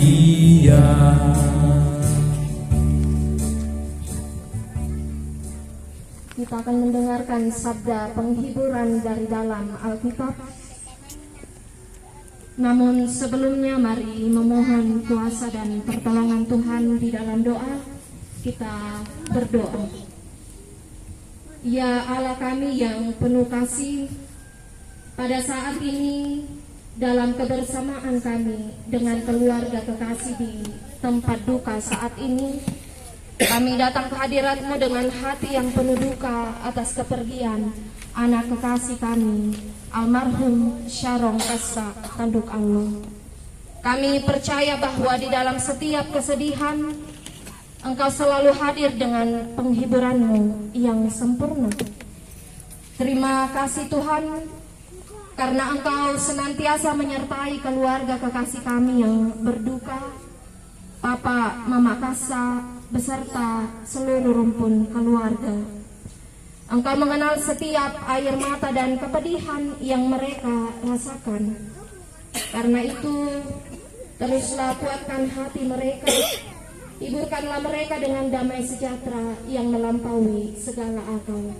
Dia. Kita akan mendengarkan sabda penghiburan dari dalam Alkitab. Namun sebelumnya mari memohon kuasa dan pertolongan Tuhan di dalam doa. Kita berdoa. Ya Allah kami yang penuh kasih, pada saat ini dalam kebersamaan kami dengan keluarga kekasih di tempat duka saat ini, kami datang ke hadirat-Mu dengan hati yang penuh duka atas kepergian anak kekasih kami, almarhum Sharon Kasa Tanduk Allah. Kami percaya bahwa di dalam setiap kesedihan, Engkau selalu hadir dengan penghiburan-Mu yang sempurna. Terima kasih Tuhan, karena Engkau senantiasa menyertai keluarga kekasih kami yang berduka, Papa, Mama Kasa, beserta seluruh rumpun keluarga. Engkau mengenal setiap air mata dan kepedihan yang mereka rasakan. Karena itu, teruslah kuatkan hati mereka, hiburkanlah mereka dengan damai sejahtera yang melampaui segala akal.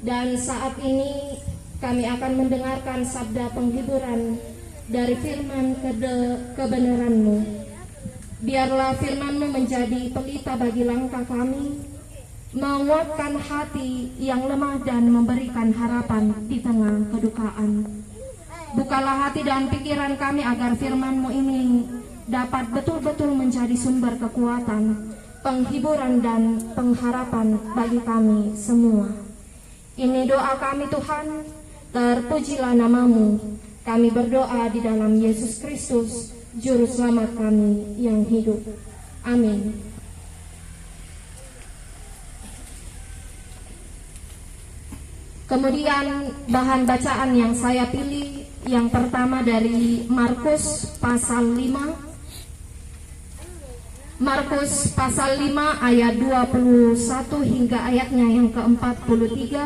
Dan saat ini kami akan mendengarkan sabda penghiburan dari firman kebenaran-Mu. Biarlah firman-Mu menjadi pelita bagi langkah kami, menguatkan hati yang lemah dan memberikan harapan di tengah kedukaan. Bukalah hati dan pikiran kami agar firman-Mu ini dapat betul-betul menjadi sumber kekuatan, penghiburan dan pengharapan bagi kami semua. Ini doa kami Tuhan, terpujilah nama-Mu. Kami berdoa di dalam Yesus Kristus, Juru Selamat kami yang hidup. Amin. Kemudian bahan bacaan yang saya pilih, yang pertama dari Markus pasal 5. Markus pasal 5 ayat 21 hingga ayatnya yang ke-43.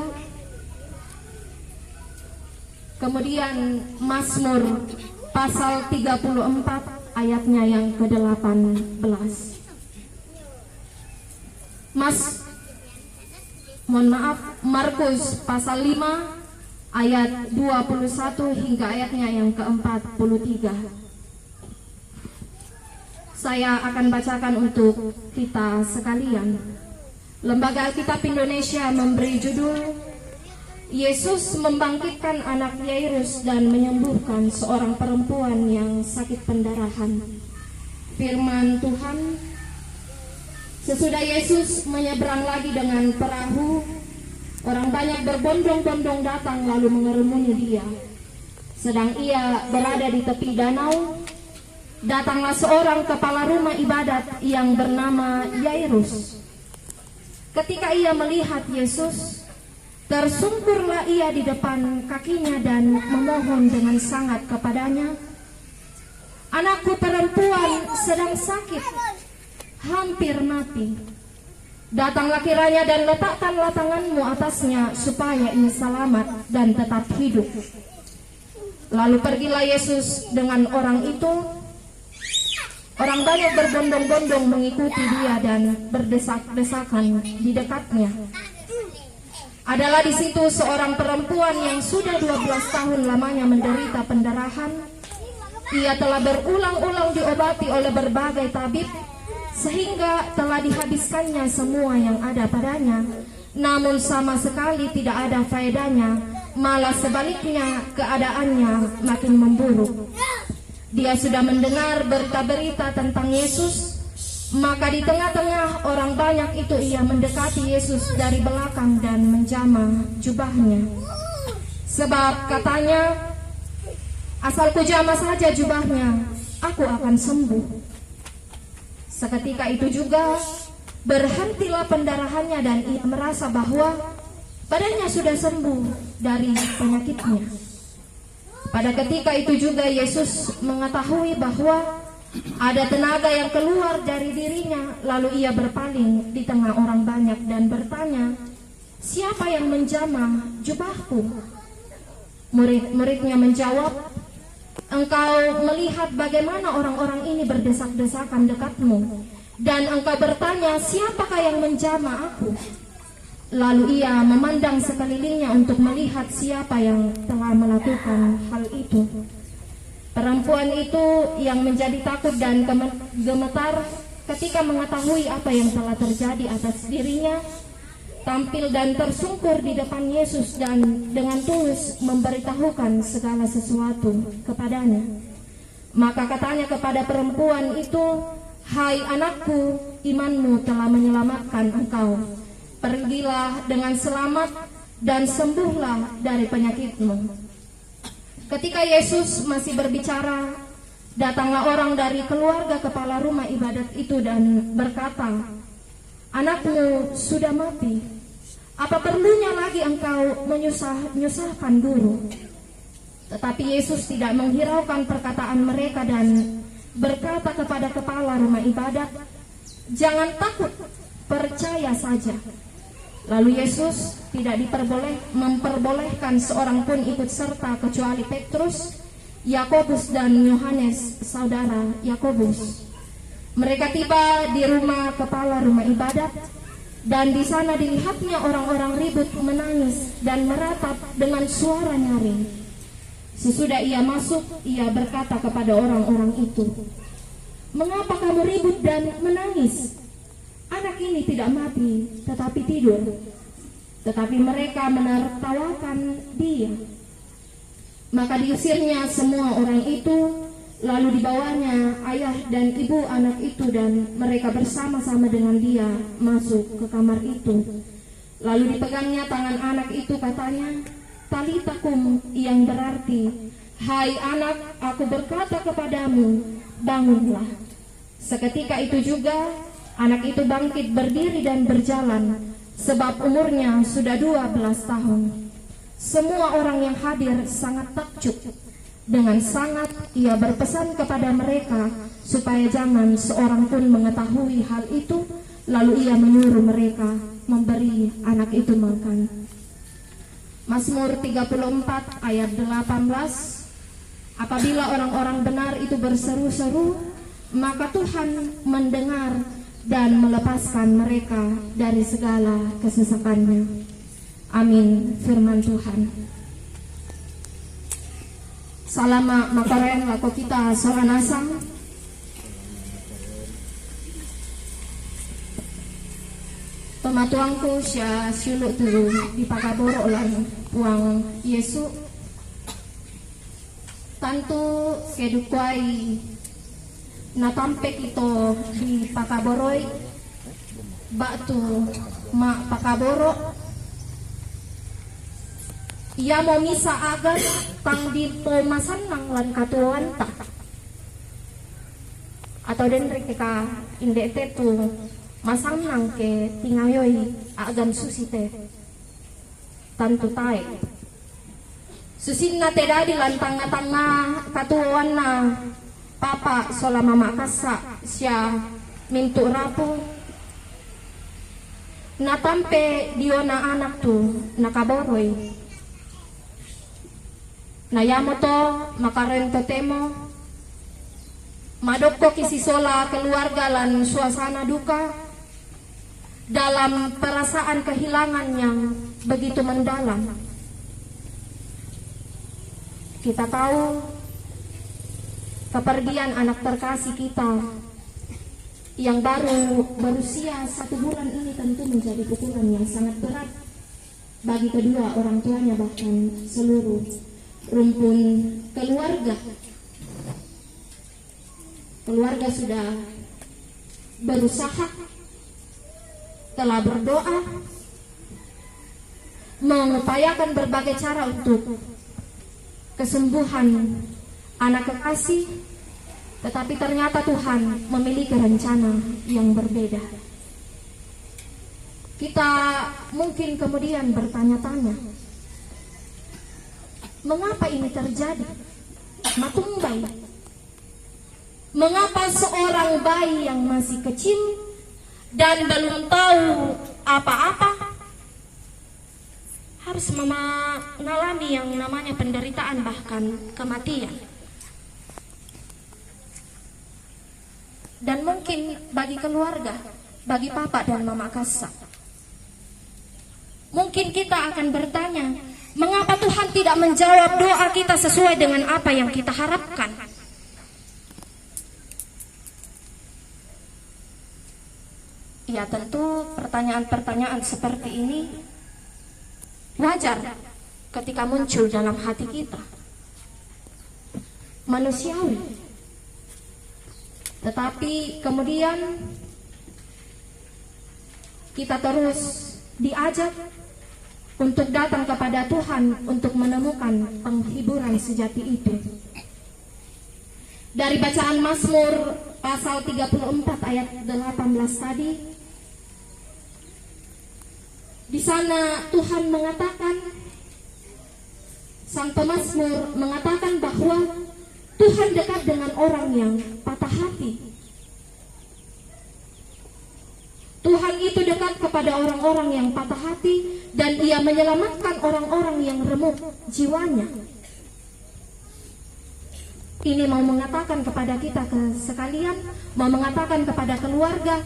Kemudian Mazmur pasal 34 ayatnya yang ke-18. Markus pasal 5 ayat 21 hingga ayatnya yang ke-43. Saya akan bacakan untuk kita sekalian. Lembaga Alkitab Indonesia memberi judul Yesus membangkitkan anak Yairus dan menyembuhkan seorang perempuan yang sakit pendarahan. Firman Tuhan, sesudah Yesus menyeberang lagi dengan perahu, orang banyak berbondong-bondong datang lalu mengerumuni Dia. Sedang Ia berada di tepi danau, datanglah seorang kepala rumah ibadat yang bernama Yairus. Ketika ia melihat Yesus, tersungkurlah ia di depan kakinya dan memohon dengan sangat kepadanya, "Anakku perempuan sedang sakit, hampir mati. Datanglah kiranya dan letakkanlah tanganmu atasnya supaya ia selamat dan tetap hidup." Lalu pergilah Yesus dengan orang itu. Orang banyak berbondong-bondong mengikuti Dia dan berdesak-desakan di dekatnya. Adalah di situ seorang perempuan yang sudah 12 tahun lamanya menderita pendarahan. Ia telah berulang-ulang diobati oleh berbagai tabib, sehingga telah dihabiskannya semua yang ada padanya. Namun sama sekali tidak ada faedahnya, malah sebaliknya keadaannya makin memburuk. Dia sudah mendengar berita-berita tentang Yesus, maka di tengah-tengah orang banyak itu ia mendekati Yesus dari belakang dan menjamah jubahnya. Sebab katanya, "Asal ku jamah saja jubahnya, aku akan sembuh." Seketika itu juga berhentilah pendarahannya dan ia merasa bahwa badannya sudah sembuh dari penyakitnya. Pada ketika itu juga Yesus mengetahui bahwa ada tenaga yang keluar dari dirinya, lalu ia berpaling di tengah orang banyak dan bertanya, "Siapa yang menjamah jubahku?" Murid-muridnya menjawab, Engkau melihat bagaimana orang-orang ini berdesak-desakan dekatmu, dan engkau bertanya, siapakah yang menjamah aku? Lalu ia memandang sekelilingnya untuk melihat siapa yang telah melakukan hal itu. Perempuan itu yang menjadi takut dan gemetar ketika mengetahui apa yang telah terjadi atas dirinya, tampil dan tersungkur di depan Yesus dan dengan tulus memberitahukan segala sesuatu kepadanya. Maka katanya kepada perempuan itu, "Hai anakku, imanmu telah menyelamatkan engkau. Pergilah dengan selamat dan sembuhlah dari penyakitmu." Ketika Yesus masih berbicara, datanglah orang dari keluarga kepala rumah ibadat itu dan berkata, "Anakmu sudah mati. Apa perlunya lagi engkau menyusahkan guru?" Tetapi Yesus tidak menghiraukan perkataan mereka dan berkata kepada kepala rumah ibadat, "Jangan takut, percaya saja." Lalu Yesus tidak memperbolehkan seorang pun ikut serta kecuali Petrus, Yakobus dan Yohanes, saudara Yakobus. Mereka tiba di rumah kepala rumah ibadat, dan di sana dilihatnya orang-orang ribut, menangis dan meratap dengan suara nyaring. Sesudah ia masuk, ia berkata kepada orang-orang itu, "Mengapa kamu ribut dan menangis? Anak ini tidak mati, tetapi tidur." Tetapi mereka menertawakan dia. Maka diusirnya semua orang itu. Lalu dibawanya ayah dan ibu anak itu, dan mereka bersama-sama dengan dia masuk ke kamar itu. Lalu dipegangnya tangan anak itu, katanya, "Talita kum," yang berarti, "Hai anak, aku berkata kepadamu, bangunlah." Seketika itu juga anak itu bangkit berdiri dan berjalan, sebab umurnya sudah 12 tahun. Semua orang yang hadir sangat takjub. Dengan sangat ia berpesan kepada mereka supaya jangan seorang pun mengetahui hal itu. Lalu ia menyuruh mereka memberi anak itu makan. Mazmur 34 ayat 18. Apabila orang-orang benar itu berseru-seru, maka Tuhan mendengar dan melepaskan mereka dari segala kesesakannya. Amin. Firman Tuhan. Salama makaren lako kita soranasang. Pematuangku siya suluk tu di pakaboro lang puang Yesu. Tantu kedukwai natampek ito di pakaboroy. Batu ma pakaboro. Ia mau misa agar tang dito masanang lan katuan ta. Atau den reka indete tu masanang ke tingayoy agam susite. Tantu tay. Susin na teda di lantang na tanga katuan na papa sola mama kasa siya mintu rapo. Natampe dio na anak tu nakaboroy. Nayamo to makarento temo madokko kisisola keluarga lan suasana duka dalam perasaan kehilangan yang begitu mendalam. Kita tahu kepergian anak terkasih kita yang baru berusia 1 bulan ini tentu menjadi pukulan yang sangat berat bagi kedua orang tuanya, bahkan seluruh rumpun keluarga. Keluarga sudah berusaha, telah berdoa, mengupayakan berbagai cara untuk kesembuhan anak kekasih, tetapi ternyata Tuhan memiliki rencana yang berbeda. Kita mungkin kemudian bertanya-tanya, mengapa ini terjadi? Matumbay. Mengapa seorang bayi yang masih kecil dan belum tahu apa-apa harus mengalami yang namanya penderitaan, bahkan kematian? dan mungkin bagi keluarga, bagi papa dan mama Kasa. Mungkin kita akan bertanya, mengapa Tuhan tidak menjawab doa kita sesuai dengan apa yang kita harapkan? Ya tentu pertanyaan-pertanyaan seperti ini wajar ketika muncul dalam hati kita. Manusiawi. Tetapi kemudian kita terus diajak untuk datang kepada Tuhan untuk menemukan penghiburan sejati itu. Dari bacaan Mazmur pasal 34 ayat 18 tadi, di sana Tuhan mengatakan, sang pemazmur mengatakan bahwa Tuhan dekat dengan orang yang patah hati. Tuhan itu dekat kepada orang-orang yang patah hati dan Ia menyelamatkan orang-orang yang remuk jiwanya. Ini mau mengatakan kepada kita sekalian, mau mengatakan kepada keluarga,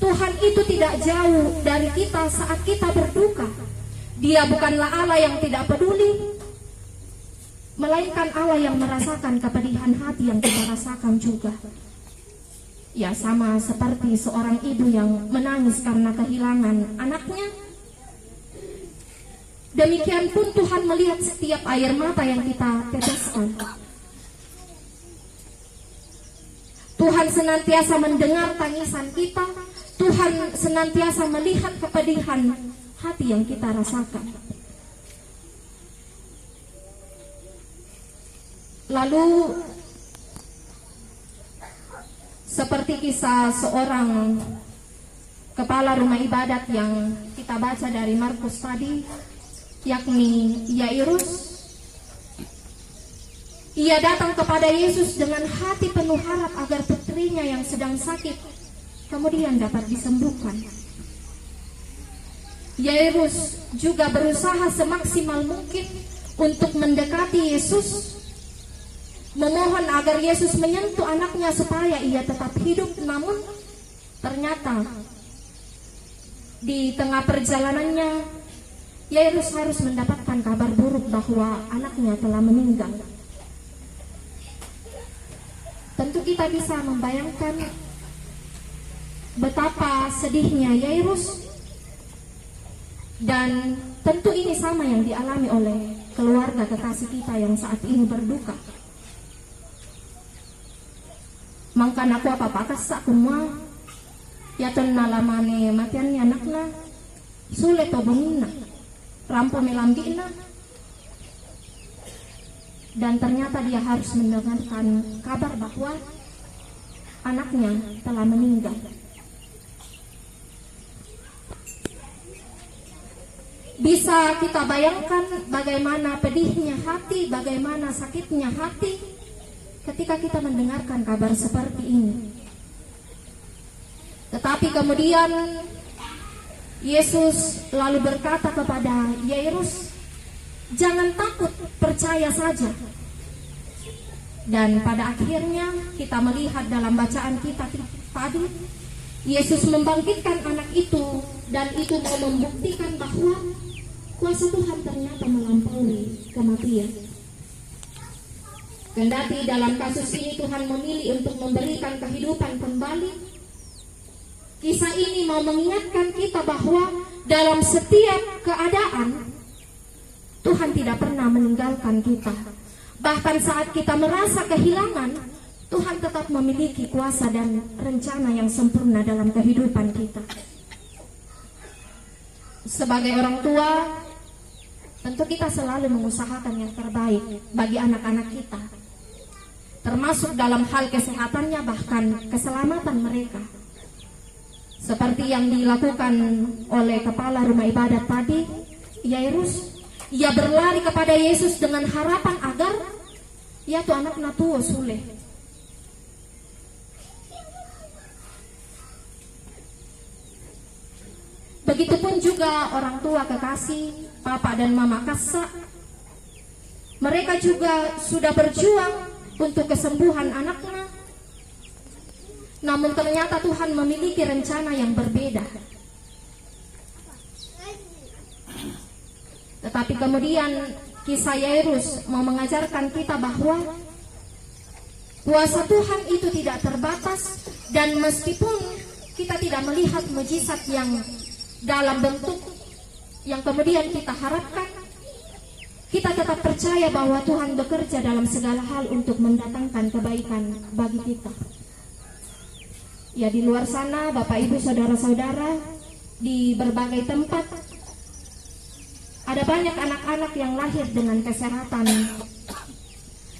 Tuhan itu tidak jauh dari kita saat kita berduka. Dia bukanlah Allah yang tidak peduli, melainkan Allah yang merasakan kepedihan hati yang kita rasakan juga. Ya, sama seperti seorang ibu yang menangis karena kehilangan anaknya. Demikian pun Tuhan melihat setiap air mata yang kita teteskan. Tuhan senantiasa mendengar tangisan kita. Tuhan senantiasa melihat kepedihan hati yang kita rasakan. Lalu seperti kisah seorang kepala rumah ibadat yang kita baca dari Markus tadi, yakni Yairus. Ia datang kepada Yesus dengan hati penuh harap agar putrinya yang sedang sakit kemudian dapat disembuhkan. Yairus juga berusaha semaksimal mungkin untuk mendekati Yesus, memohon agar Yesus menyentuh anaknya supaya ia tetap hidup. Namun ternyata di tengah perjalanannya Yairus harus mendapatkan kabar buruk bahwa anaknya telah meninggal. Tentu kita bisa membayangkan betapa sedihnya Yairus, dan tentu ini sama yang dialami oleh keluarga kekasih kita yang saat ini berduka. Mangkan aku apa-apa Kasa kumwa yaton nalamane matiannya anakna sulit tobongina rampo melambina, dan ternyata dia harus mendengarkan kabar bahwa anaknya telah meninggal. Bisa kita bayangkan bagaimana pedihnya hati, bagaimana sakitnya hati ketika kita mendengarkan kabar seperti ini. Tetapi kemudian Yesus lalu berkata kepada Yairus, jangan takut, percaya saja. Dan pada akhirnya kita melihat dalam bacaan kita tadi, Yesus membangkitkan anak itu, dan itu mau membuktikan bahwa kuasa Tuhan ternyata melampaui kematian. Kendati dalam kasus ini Tuhan memilih untuk memberikan kehidupan kembali, kisah ini mau mengingatkan kita bahwa dalam setiap keadaan Tuhan tidak pernah meninggalkan kita. Bahkan saat kita merasa kehilangan, Tuhan tetap memiliki kuasa dan rencana yang sempurna dalam kehidupan kita. Sebagai orang tua, tentu kita selalu mengusahakan yang terbaik bagi anak-anak kita, termasuk dalam hal kesehatannya, bahkan keselamatan mereka. Seperti yang dilakukan oleh kepala rumah ibadat tadi, Yairus, ia berlari kepada Yesus dengan harapan agar ya tu anak natuo sule. Begitupun juga orang tua kekasih, papa dan mama Kasa. Mereka juga sudah berjuang untuk kesembuhan anaknya. Namun ternyata Tuhan memiliki rencana yang berbeda. Tetapi kemudian kisah Yairus mau mengajarkan kita bahwa kuasa Tuhan itu tidak terbatas, dan meskipun kita tidak melihat mujizat yang dalam bentuk yang kemudian kita harapkan, kita tetap percaya bahwa Tuhan bekerja dalam segala hal untuk mendatangkan kebaikan bagi kita. Ya, di luar sana Bapak Ibu saudara-saudara, di berbagai tempat ada banyak anak-anak yang lahir dengan kesehatan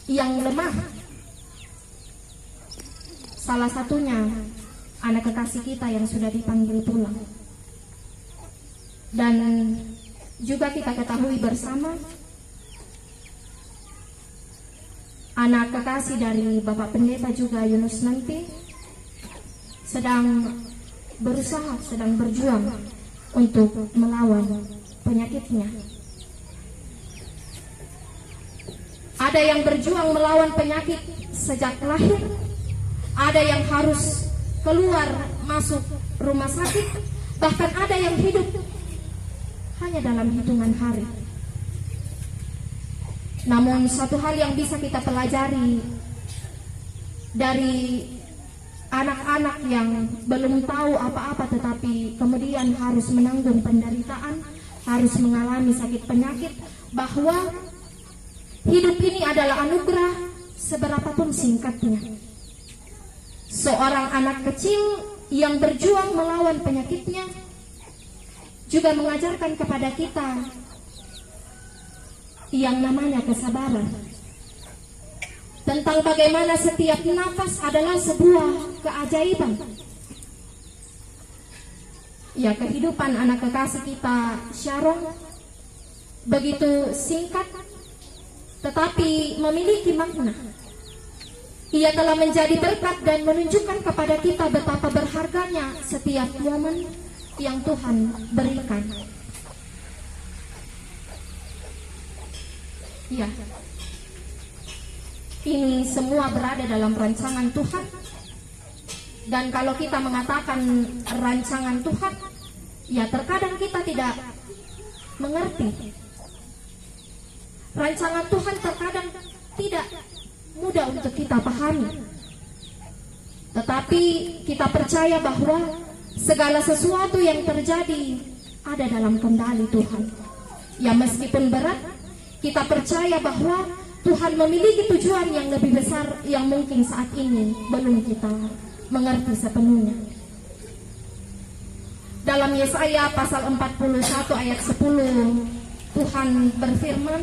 yang lemah. Salah satunya anak kekasih kita yang sudah dipanggil pulang. Dan juga kita ketahui bersama, anak kekasih dari Bapak Pendeta juga Yunus nanti sedang berusaha, sedang berjuang untuk melawan penyakitnya. Ada yang berjuang melawan penyakit sejak lahir, ada yang harus keluar masuk rumah sakit, bahkan ada yang hidup hanya dalam hitungan hari. Namun satu hal yang bisa kita pelajari dari anak-anak yang belum tahu apa-apa tetapi kemudian harus menanggung penderitaan, harus mengalami sakit penyakit, bahwa hidup ini adalah anugerah seberapapun singkatnya. Seorang anak kecil yang berjuang melawan penyakitnya juga mengajarkan kepada kita yang namanya kesabaran, tentang bagaimana setiap nafas adalah sebuah keajaiban. Ya, kehidupan anak kekasih kita Sharon begitu singkat tetapi memiliki makna. Ia telah menjadi berkat dan menunjukkan kepada kita betapa berharganya setiap momen yang Tuhan berikan. Ya, ini semua berada dalam rancangan Tuhan. Dan kalau kita mengatakan rancangan Tuhan, ya terkadang kita tidak mengerti. Rancangan Tuhan terkadang tidak mudah untuk kita pahami. Tetapi kita percaya bahwa segala sesuatu yang terjadi ada dalam kendali Tuhan. Ya, meskipun berat, kita percaya bahwa Tuhan memiliki tujuan yang lebih besar yang mungkin saat ini belum kita mengerti sepenuhnya. Dalam Yesaya pasal 41 ayat 10, Tuhan berfirman,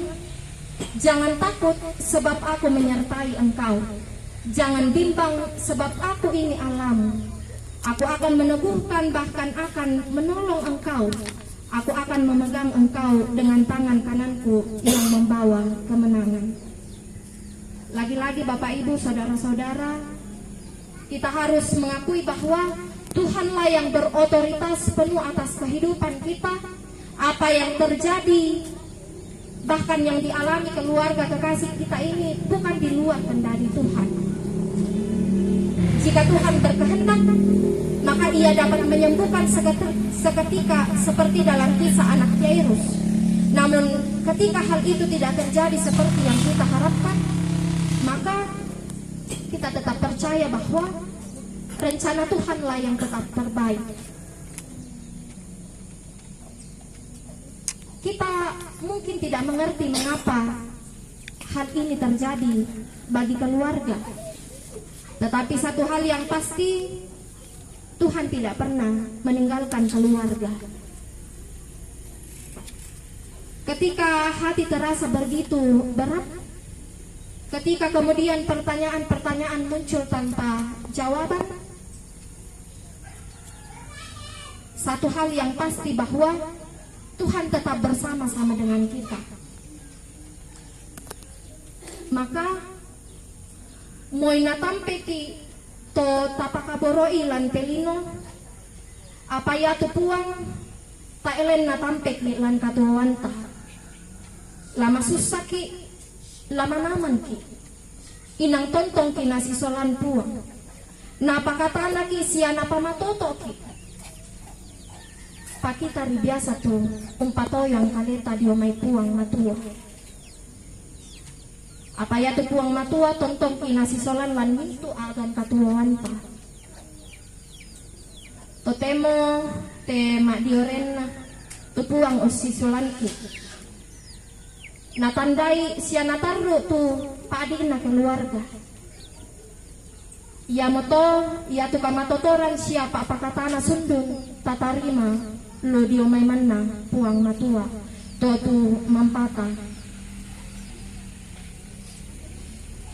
"Jangan takut sebab aku menyertai engkau. Jangan bimbang sebab aku ini Allahmu. Aku akan meneguhkan, bahkan akan menolong engkau. Aku akan memegang engkau dengan tangan kananku yang membawa kemenangan." Lagi-lagi Bapak Ibu saudara-saudara, kita harus mengakui bahwa Tuhanlah yang berotoritas penuh atas kehidupan kita. Apa yang terjadi, bahkan yang dialami keluarga kekasih kita ini, bukan di luar kendali Tuhan. Jika Tuhan berkehendak, maka Ia dapat menyembuhkan seketika seperti dalam kisah anak Yairus. Namun ketika hal itu tidak terjadi seperti yang kita harapkan, maka kita tetap percaya bahwa rencana Tuhanlah yang tetap terbaik. Kita mungkin tidak mengerti mengapa hal ini terjadi bagi keluarga. Tetapi satu hal yang pasti, Tuhan tidak pernah meninggalkan keluarga. Ketika hati terasa begitu berat, ketika kemudian pertanyaan-pertanyaan muncul tanpa jawaban, satu hal yang pasti bahwa Tuhan tetap bersama-sama dengan kita. Maka moy natampeki to tapakaboroi lan pelino, apaya tu puang taelen natampeki lan katuwanta, lama susaki lama naman ki inang tontong kinasisolan puang, Napakatana ki siya napamatoto ki. Pakita ri biasa tu umpatoyang kaleta dio may puang matua. Apa ya tu puang matua tontong kinasisolan wan itu agan katuan pa. Totemo te mak dioren tu puang osisulan ki. Natandai siya nataru tu padi na keluarga. Ia moto, ia tukang matotoran siapa pakatana sundun tatarima lo diomay manna puang matua to tu mampata.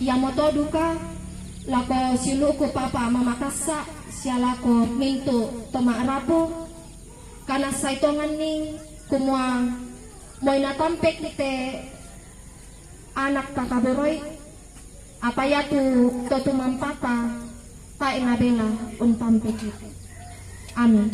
Ia moto duka lako siluku papa mamakasa siya lako mintu tomak rapo kana saitongan ning kumua moy natampek te anak kakaboroy apa ya tu to mampata pa inabela untampek. Amin.